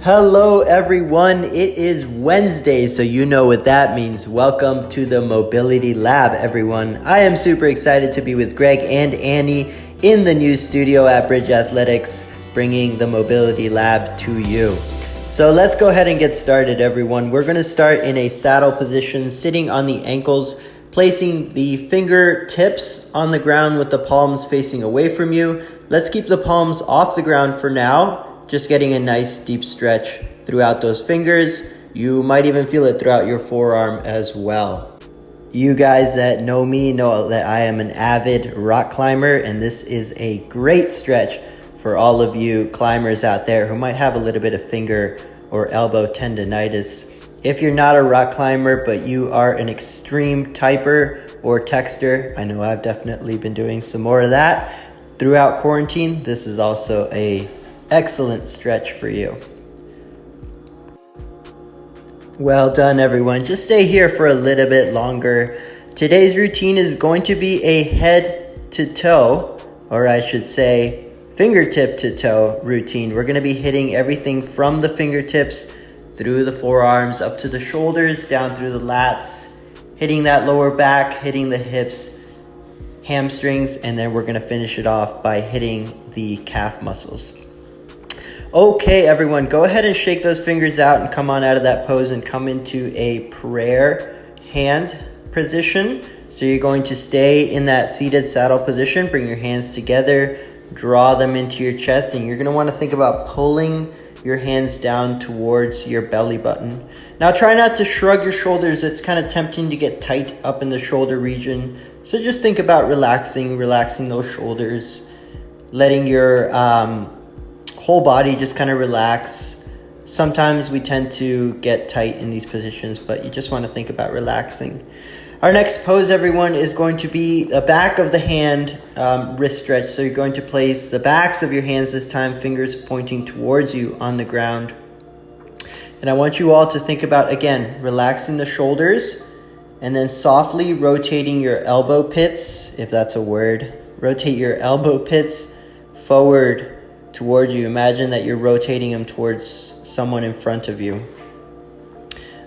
Hello everyone, it is Wednesday, so you know what that means. Welcome to the Mobility Lab, everyone. I am super excited to be with Greg and Annie in the new studio at Bridge Athletics, bringing the Mobility Lab to you. So let's go ahead and get started, everyone. We're going to start in a saddle position, sitting on the ankles, placing the fingertips on the ground with the palms facing away from you. Let's keep the palms off the ground for now. Just getting a nice deep stretch throughout those fingers. You might even feel it throughout your forearm as well. You guys that know me know that I am an avid rock climber, and this is a great stretch for all of you climbers out there who might have a little bit of finger or elbow tendonitis. If you're not a rock climber, but you are an extreme typer or texter, I know I've definitely been doing some more of that throughout quarantine. This is also a excellent stretch for you. Well done, everyone. Just stay here for a little bit longer. Today's routine is going to be a head to toe, or I should say fingertip to toe routine. We're going to be hitting everything from the fingertips through the forearms up to the shoulders, down through the lats, hitting that lower back, hitting the hips, hamstrings, and then we're going to finish it off by hitting the calf muscles. Okay, everyone, go ahead and shake those fingers out and come on out of that pose and come into a prayer hand position. So you're going to stay in that seated saddle position, bring your hands together, draw them into your chest, and you're going to want to think about pulling your hands down towards your belly button. Now try not to shrug your shoulders. It's kind of tempting to get tight up in the shoulder region. So just think about relaxing those shoulders, letting your whole body just kind of relax. Sometimes we tend to get tight in these positions, but you just want to think about relaxing. Our next pose, everyone, is going to be the back of the hand wrist stretch. So you're going to place the backs of your hands this time, fingers pointing towards you on the ground. And I want you all to think about, again, relaxing the shoulders and then softly rotating your elbow pits, if that's a word. Rotate your elbow pits forward towards you. Imagine that you're rotating them towards someone in front of you.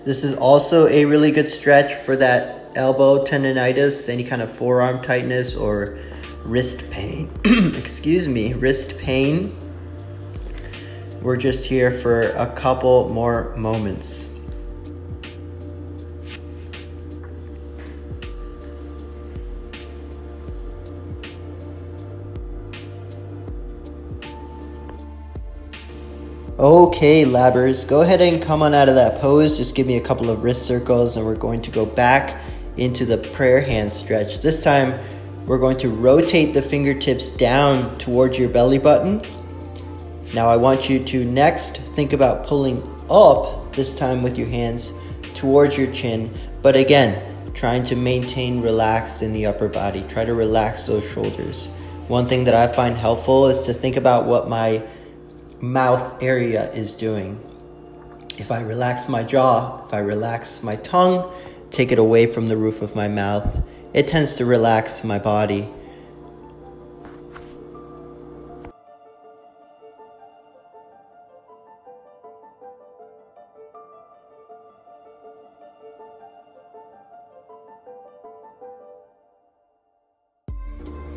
This is also a really good stretch for that elbow tendonitis, any kind of forearm tightness or wrist pain. Wrist pain. We're just here for a couple more moments. Okay, labbers, go ahead and come on out of that pose. Just give me a couple of wrist circles and we're going to go back into the prayer hand stretch. This time, we're going to rotate the fingertips down towards your belly button. Now I want you to next think about pulling up, this time with your hands towards your chin. But again, trying to maintain relaxed in the upper body. Try to relax those shoulders. One thing that I find helpful is to think about what my mouth area is doing. If I relax my jaw, if I relax my tongue, take it away from the roof of my mouth, it tends to relax my body.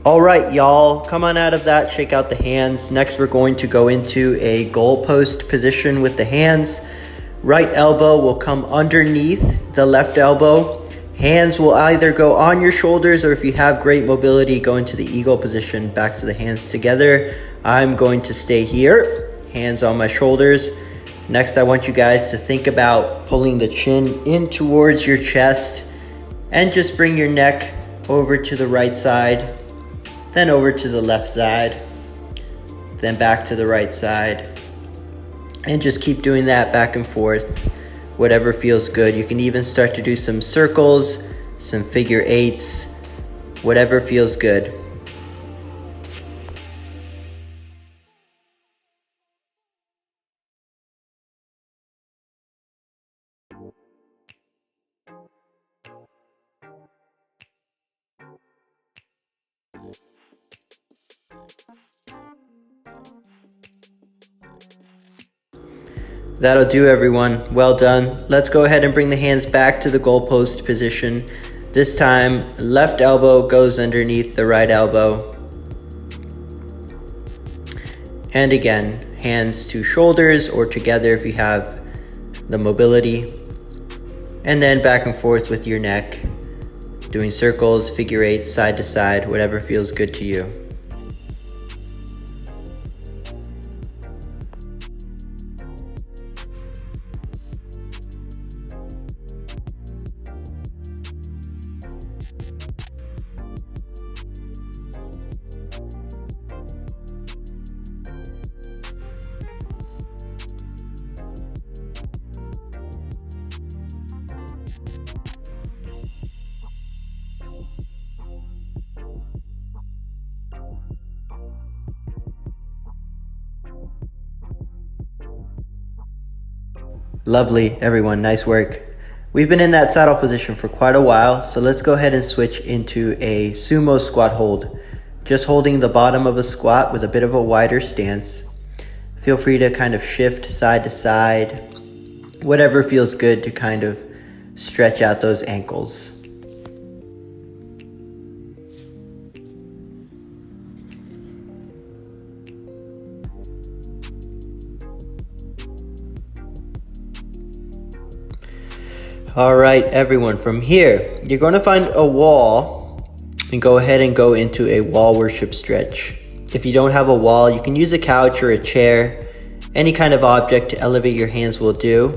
All right, y'all, come on out of that, shake out the hands. Next, we're going to go into a goalpost position with the hands. Right elbow will come underneath the left elbow. Hands will either go on your shoulders, or if you have great mobility, go into the eagle position, backs of the hands together. I'm going to stay here, hands on my shoulders. Next, I want you guys to think about pulling the chin in towards your chest and just bring your neck over to the right side, then over to the left side, then back to the right side. And just keep doing that back and forth, whatever feels good. You can even start to do some circles, some figure eights, whatever feels good. That'll do, everyone. Well done. Let's go ahead and bring the hands back to the goalpost position. This time, left elbow goes underneath the right elbow. And again, hands to shoulders or together if you have the mobility. And then back and forth with your neck, doing circles, figure eights, side to side, whatever feels good to you. Lovely, everyone. Nice work. We've been in that saddle position for quite a while, so let's go ahead and switch into a sumo squat hold. Just holding the bottom of a squat with a bit of a wider stance. Feel free to kind of shift side to side, whatever feels good to kind of stretch out those ankles. All right, everyone, from here, you're going to find a wall and go ahead and go into a wall worship stretch. If you don't have a wall, you can use a couch or a chair. Any kind of object to elevate your hands will do.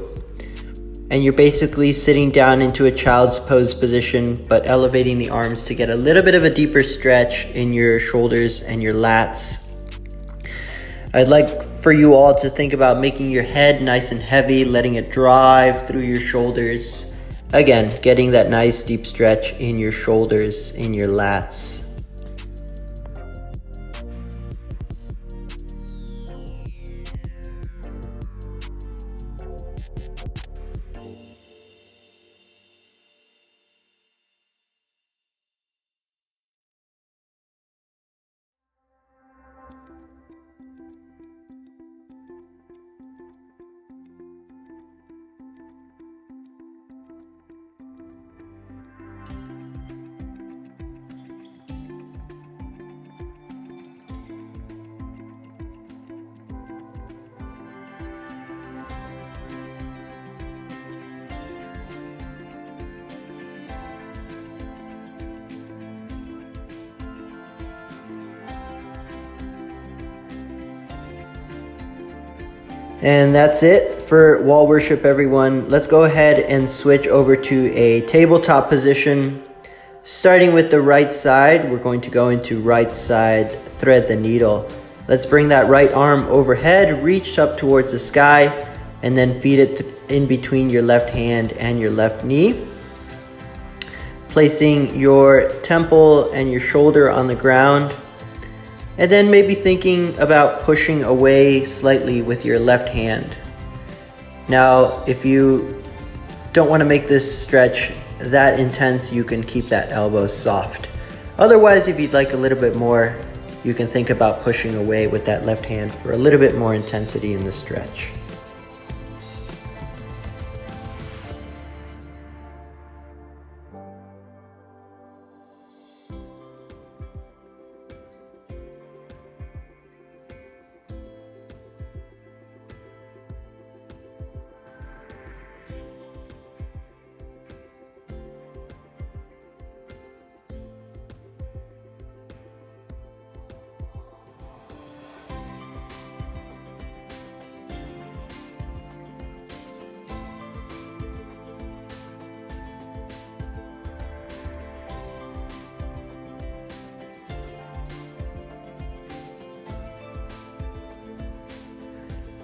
And you're basically sitting down into a child's pose position, but elevating the arms to get a little bit of a deeper stretch in your shoulders and your lats. I'd like for you all to think about making your head nice and heavy, letting it drive through your shoulders. Again, getting that nice deep stretch in your shoulders, in your lats. And that's it for wall worship, everyone. Let's go ahead and switch over to a tabletop position. Starting with the right side, we're going to go into right side, thread the needle. Let's bring that right arm overhead, reach up towards the sky, and then feed it in between your left hand and your left knee. Placing your temple and your shoulder on the ground. And then maybe thinking about pushing away slightly with your left hand. Now, if you don't want to make this stretch that intense, you can keep that elbow soft. Otherwise, if you'd like a little bit more, you can think about pushing away with that left hand for a little bit more intensity in the stretch.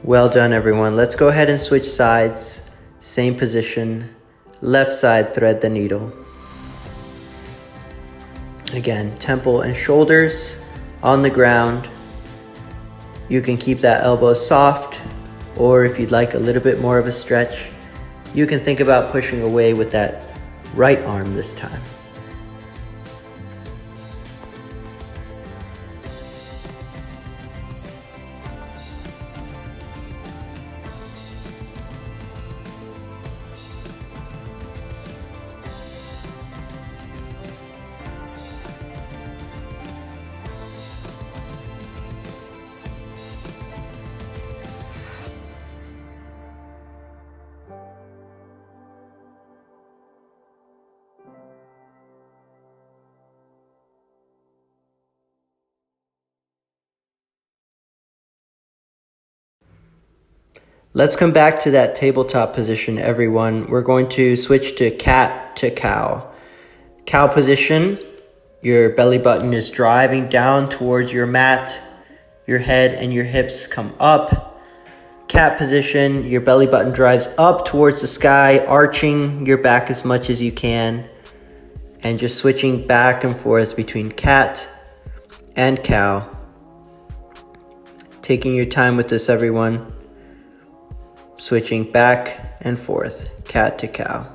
Well done, everyone. Let's go ahead and switch sides. Same position. Left side, thread the needle. Again, temple and shoulders on the ground. You can keep that elbow soft, or if you'd like a little bit more of a stretch, you can think about pushing away with that right arm this time. Let's come back to that tabletop position, everyone. We're going to switch to cat to cow. Cow position, your belly button is driving down towards your mat. Your head and your hips come up. Cat position, your belly button drives up towards the sky, arching your back as much as you can. And just switching back and forth between cat and cow. Taking your time with this, everyone. Switching back and forth, cat to cow.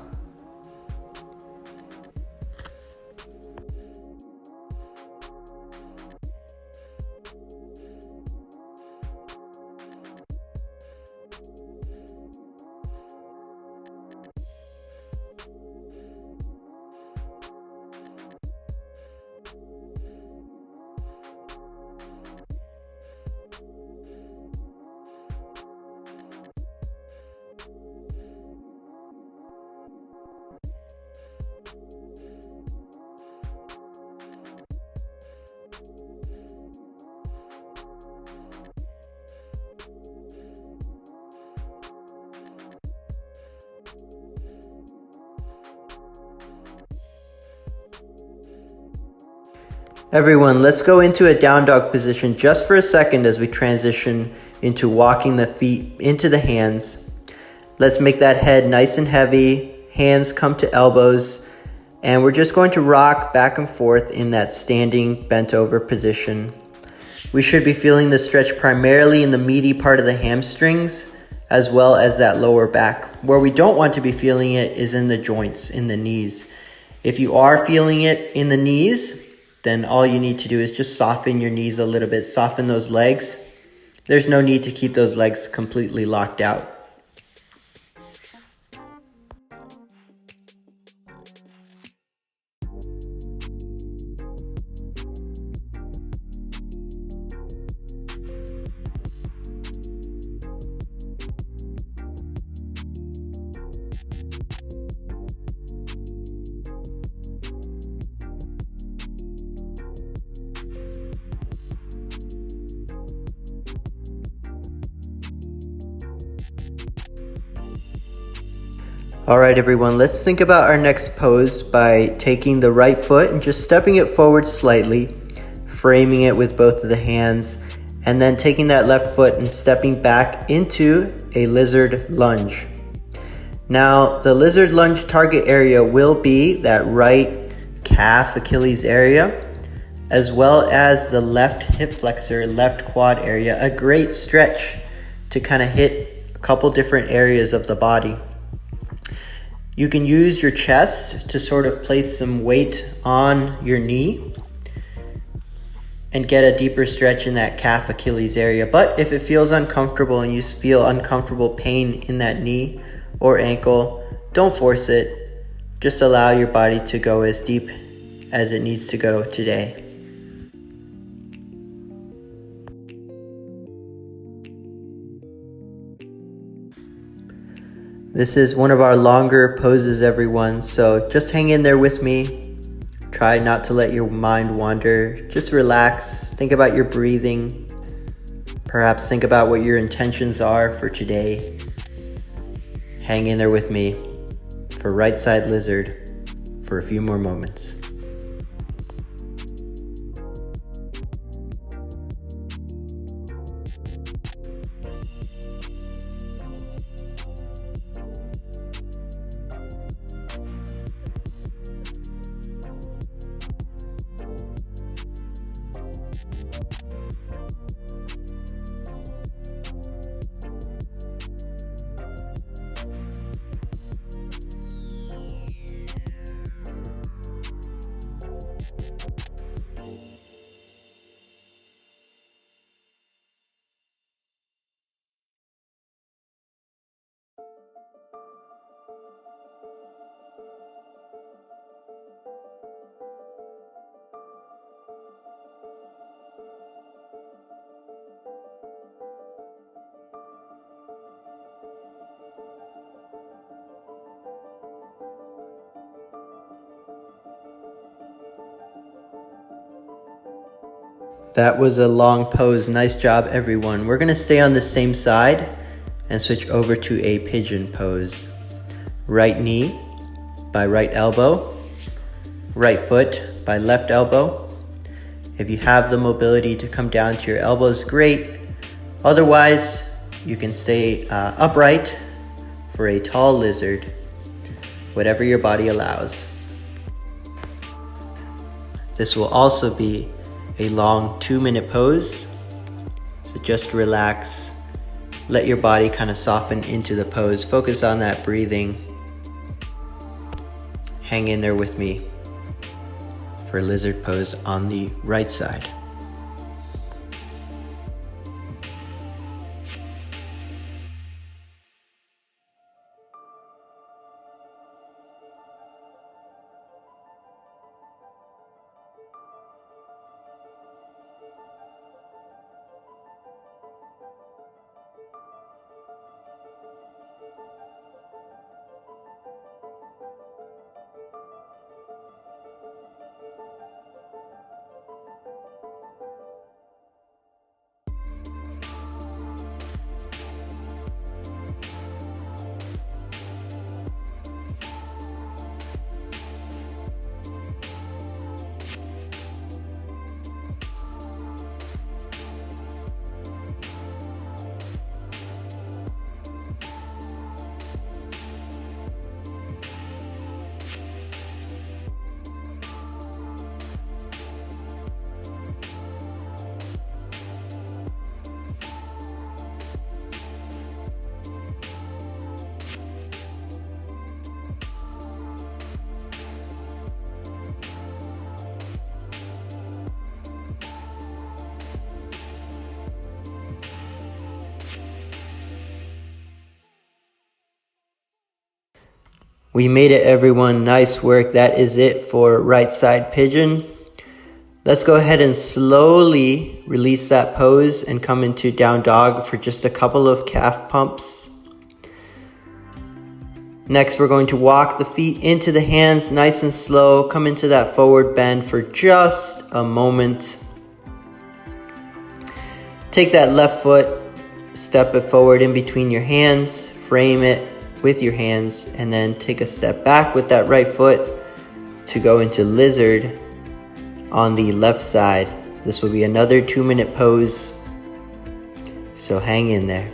Everyone, let's go into a down dog position just for a second as we transition into walking the feet into the hands. Let's make that head nice and heavy, hands come to elbows, and we're just going to rock back and forth in that standing bent over position. We should be feeling the stretch primarily in the meaty part of the hamstrings, as well as that lower back. Where we don't want to be feeling it is in the joints, in the knees. If you are feeling it in the knees, then all you need to do is just soften your knees a little bit, soften those legs. There's no need to keep those legs completely locked out. All right, everyone, let's think about our next pose by taking the right foot and just stepping it forward slightly, framing it with both of the hands, and then taking that left foot and stepping back into a lizard lunge. Now, the lizard lunge target area will be that right calf Achilles area, as well as the left hip flexor, left quad area, a great stretch to kind of hit a couple different areas of the body. You can use your chest to sort of place some weight on your knee and get a deeper stretch in that calf Achilles area. But if it feels uncomfortable and you feel uncomfortable pain in that knee or ankle, don't force it. Just allow your body to go as deep as it needs to go today. This is one of our longer poses, everyone, so just hang in there with me. Try not to let your mind wander. Just relax, think about your breathing. Perhaps think about what your intentions are for today. Hang in there with me for right side lizard for a few more moments. That was a long pose. Nice job, everyone. We're going to stay on the same side and switch over to a pigeon pose. Right knee by right elbow, right foot by left elbow. If you have the mobility to come down to your elbows, great. Otherwise, you can stay upright for a tall lizard, whatever your body allows. This will also be a long 2-minute pose, so just relax. Let your body kind of soften into the pose. Focus on that breathing. Hang in there with me for lizard pose on the right side. We made it, everyone. Nice work. That is it for right side pigeon. Let's go ahead and slowly release that pose and come into down dog for just a couple of calf pumps. Next, we're going to walk the feet into the hands nice and slow. Come into that forward bend for just a moment. Take that left foot, step it forward in between your hands, frame it with your hands, and then take a step back with that right foot to go into lizard on the left side. This will be another 2-minute pose, so hang in there.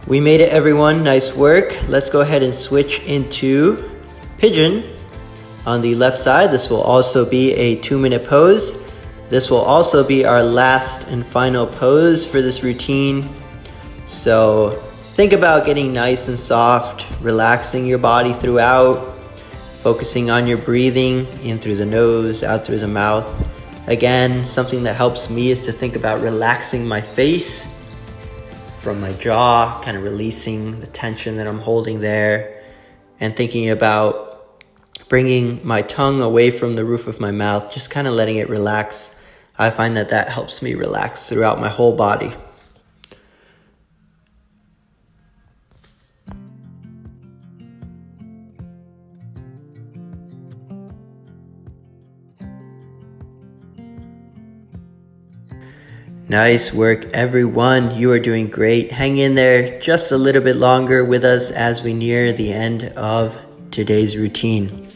We made it, everyone. Nice work. Let's go ahead and switch into pigeon on the left side. This will also be a 2-minute pose. This will also be our last and final pose for this routine. So think about getting nice and soft, relaxing your body throughout, focusing on your breathing in through the nose, out through the mouth. Again, something that helps me is to think about relaxing my face from my jaw, kind of releasing the tension that I'm holding there, and thinking about bringing my tongue away from the roof of my mouth, just kind of letting it relax. I find that that helps me relax throughout my whole body. Nice work, everyone. You are doing great. Hang in there just a little bit longer with us as we near the end of today's routine.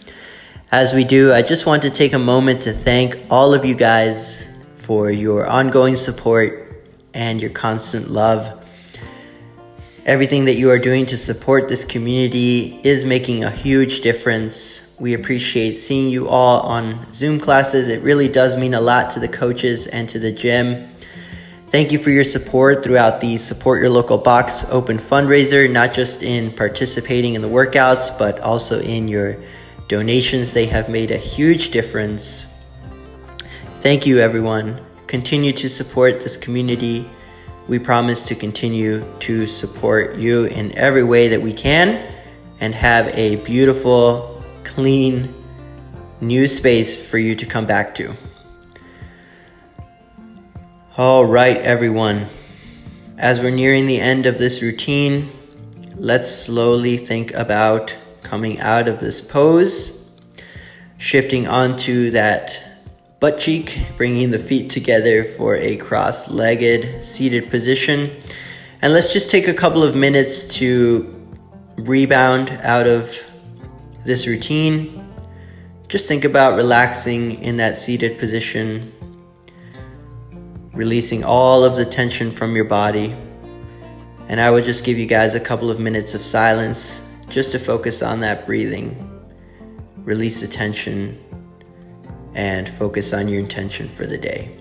As we do, I just want to take a moment to thank all of you guys for your ongoing support and your constant love. Everything that you are doing to support this community is making a huge difference. We appreciate seeing you all on Zoom classes. It really does mean a lot to the coaches and to the gym. Thank you for your support throughout the Support Your Local Box Open fundraiser, not just in participating in the workouts, but also in your donations. They have made a huge difference. Thank you, everyone. Continue to support this community. We promise to continue to support you in every way that we can and have a beautiful, clean, new space for you to come back to. All right, everyone. As we're nearing the end of this routine, let's slowly think about coming out of this pose, shifting onto that butt cheek, bringing the feet together for a cross-legged seated position. And let's just take a couple of minutes to rebound out of this routine. Just think about relaxing in that seated position, releasing all of the tension from your body. And I would just give you guys a couple of minutes of silence just to focus on that breathing, release the tension, and focus on your intention for the day.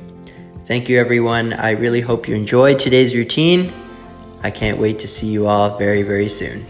Thank you, everyone. I really hope you enjoyed today's routine. I can't wait to see you all very, very soon.